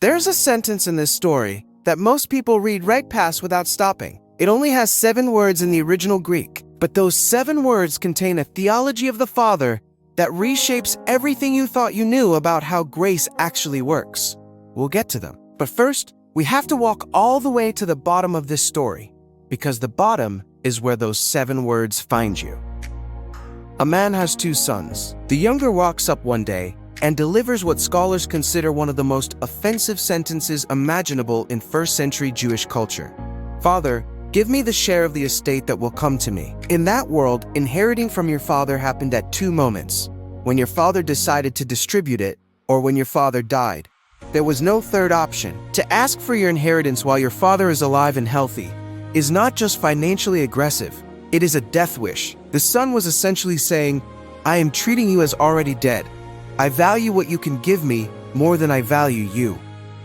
There's a sentence in this story that most people read right past without stopping. It only has 7 words in the original Greek, but those 7 words contain a theology of the Father that reshapes everything you thought you knew about how grace actually works. We'll get to them. But first, we have to walk all the way to the bottom of this story, because the bottom is where those 7 words find you. A man has 2 sons. The younger walks up one day and delivers what scholars consider one of the most offensive sentences imaginable in first-century Jewish culture. "Father, give me the share of the estate that will come to me." In that world, inheriting from your father happened at 2 moments: when your father decided to distribute it, or when your father died. There was no third option. To ask for your inheritance while your father is alive and healthy is not just financially aggressive, it is a death wish. The son was essentially saying, "I am treating you as already dead. I value what you can give me more than I value you."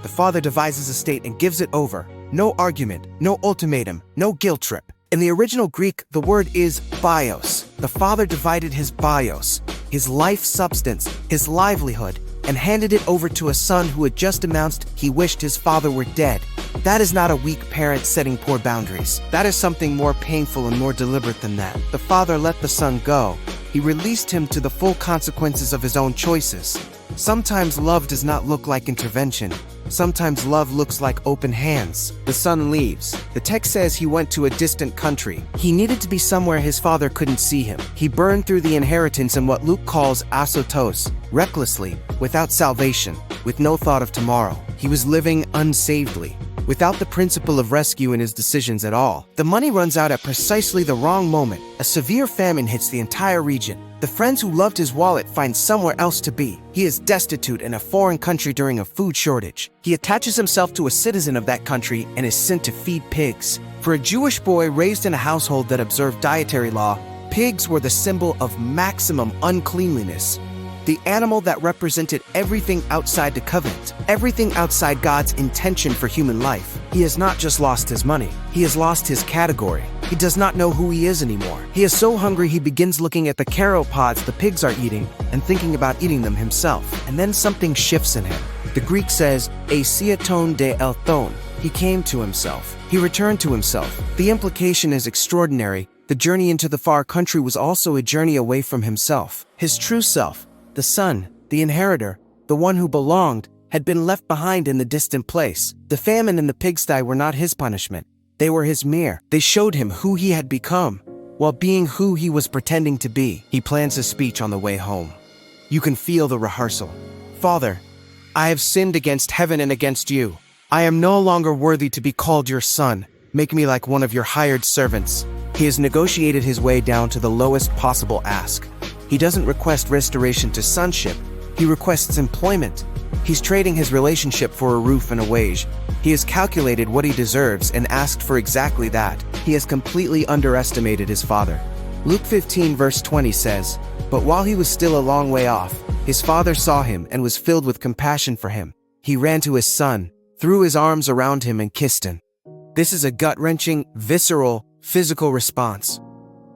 The father divides his estate and gives it over. No argument, no ultimatum, no guilt trip. In the original Greek, the word is bios. The father divided his bios, his life substance, his livelihood, and handed it over to a son who had just announced he wished his father were dead. That is not a weak parent setting poor boundaries. That is something more painful and more deliberate than that. The father let the son go. He released him to the full consequences of his own choices. Sometimes love does not look like intervention. Sometimes love looks like open hands. The son leaves. The text says he went to a distant country. He needed to be somewhere his father couldn't see him. He burned through the inheritance in what Luke calls asotos, recklessly, without salvation, with no thought of tomorrow. He was living unsavedly, without the principle of rescue in his decisions at all. The money runs out at precisely the wrong moment. A severe famine hits the entire region. The friends who loved his wallet find somewhere else to be. He is destitute in a foreign country during a food shortage. He attaches himself to a citizen of that country and is sent to feed pigs. For a Jewish boy raised in a household that observed dietary law, pigs were the symbol of maximum uncleanliness. The animal that represented everything outside the covenant, everything outside God's intention for human life. He has not just lost his money, he has lost his category. He does not know who he is anymore. He is so hungry he begins looking at the carrot pods the pigs are eating and thinking about eating them himself. And then something shifts in him. The Greek says, "Asiaton de elthon." He came to himself. He returned to himself. The implication is extraordinary. The journey into the far country was also a journey away from himself. His true self, the son, the inheritor, the one who belonged, had been left behind in the distant place. The famine and the pigsty were not his punishment. They were his mirror. They showed him who he had become, while being who he was pretending to be. He plans his speech on the way home. You can feel the rehearsal. "Father, I have sinned against heaven and against you. I am no longer worthy to be called your son. Make me like one of your hired servants." He has negotiated his way down to the lowest possible ask. He doesn't request restoration to sonship. He requests employment. He's trading his relationship for a roof and a wage. He has calculated what he deserves and asked for exactly that. He has completely underestimated his father. Luke 15 verse 20 says, "But while he was still a long way off, his father saw him and was filled with compassion for him. He ran to his son, threw his arms around him and kissed him." This is a gut-wrenching, visceral, physical response.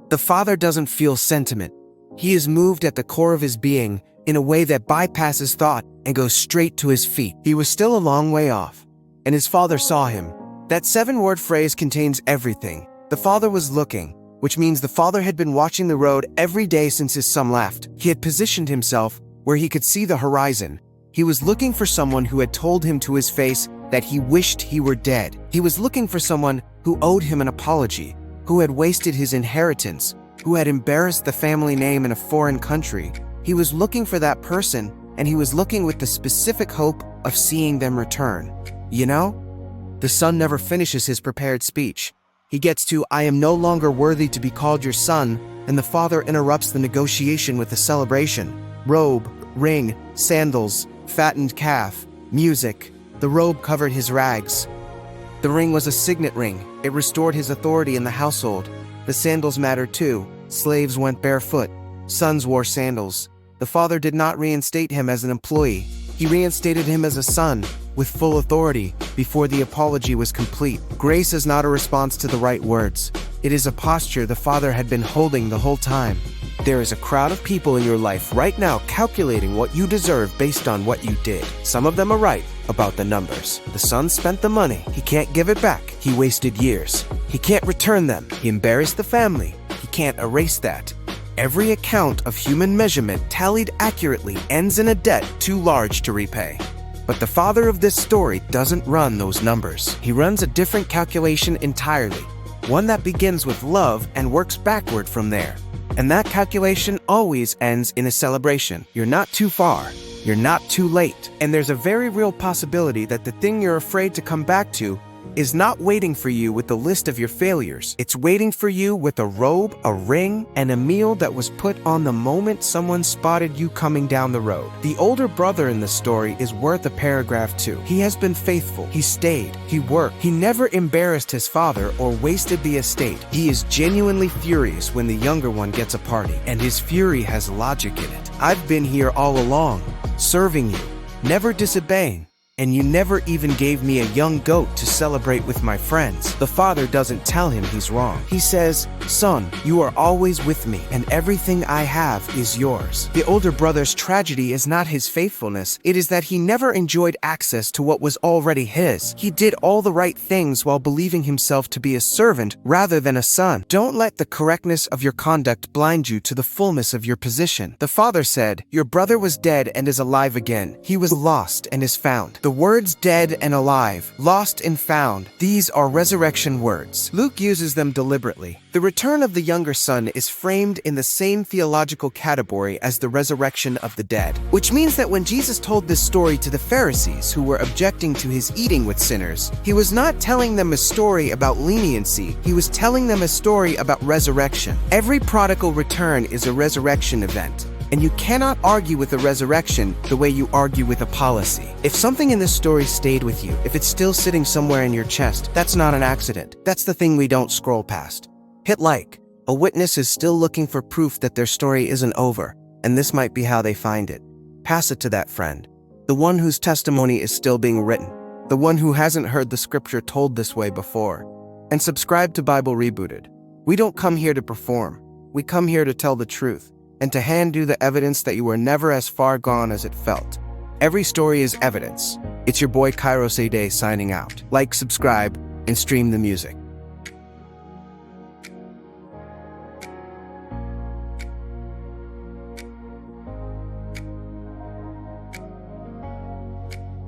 The father doesn't feel sentiment. He is moved at the core of his being in a way that bypasses thought and goes straight to his feet. He was still a long way off, and his father saw him. That 7-word phrase contains everything. The father was looking, which means the father had been watching the road every day since his son left. He had positioned himself where he could see the horizon. He was looking for someone who had told him to his face that he wished he were dead. He was looking for someone who owed him an apology, who had wasted his inheritance, who had embarrassed the family name in a foreign country. He was looking for that person, and he was looking with the specific hope of seeing them return. You know? The son never finishes his prepared speech. He gets to, "I am no longer worthy to be called your son," and the father interrupts the negotiation with a celebration. Robe, ring, sandals, fattened calf, music. The robe covered his rags. The ring was a signet ring. It restored his authority in the household. The sandals mattered too. Slaves went barefoot. Sons wore sandals. The father did not reinstate him as an employee. He reinstated him as a son, with full authority, before the apology was complete. Grace is not a response to the right words. It is a posture the father had been holding the whole time. There is a crowd of people in your life right now calculating what you deserve based on what you did. Some of them are right about the numbers. The son spent the money. He can't give it back. He wasted years. He can't return them. He embarrassed the family. He can't erase that. Every account of human measurement tallied accurately ends in a debt too large to repay. But the father of this story doesn't run those numbers. He runs a different calculation entirely, one that begins with love and works backward from there. And that calculation always ends in a celebration. You're not too far. You're not too late. And there's a very real possibility that the thing you're afraid to come back to is not waiting for you with the list of your failures. It's waiting for you with a robe, a ring, and a meal that was put on the moment someone spotted you coming down the road. The older brother in the story is worth a paragraph too. He has been faithful. He stayed. He worked. He never embarrassed his father or wasted the estate. He is genuinely furious when the younger one gets a party, and his fury has logic in it. I've been here all along, serving you, never disobeying. And you never even gave me a young goat to celebrate with my friends. The father doesn't tell him he's wrong. He says, "Son, you are always with me, and everything I have is yours." The older brother's tragedy is not his faithfulness. It is that he never enjoyed access to what was already his. He did all the right things while believing himself to be a servant rather than a son. Don't let the correctness of your conduct blind you to the fullness of your position. The father said, "Your brother was dead and is alive again. He was lost and is found." The words dead and alive, lost and found, these are resurrection words. Luke uses them deliberately. The return of the younger son is framed in the same theological category as the resurrection of the dead, which means that when Jesus told this story to the Pharisees who were objecting to his eating with sinners, he was not telling them a story about leniency, he was telling them a story about resurrection. Every prodigal return is a resurrection event. And you cannot argue with a resurrection the way you argue with a policy. If something in this story stayed with you, if it's still sitting somewhere in your chest, that's not an accident. That's the thing we don't scroll past. Hit like. A witness is still looking for proof that their story isn't over, and this might be how they find it. Pass it to that friend. The one whose testimony is still being written. The one who hasn't heard the scripture told this way before. And subscribe to Bible Rebooted. We don't come here to perform. We come here to tell the truth, and to hand you the evidence that you were never as far gone as it felt. Every story is evidence. It's your boy Kairos Ade signing out. Like, subscribe, and stream the music.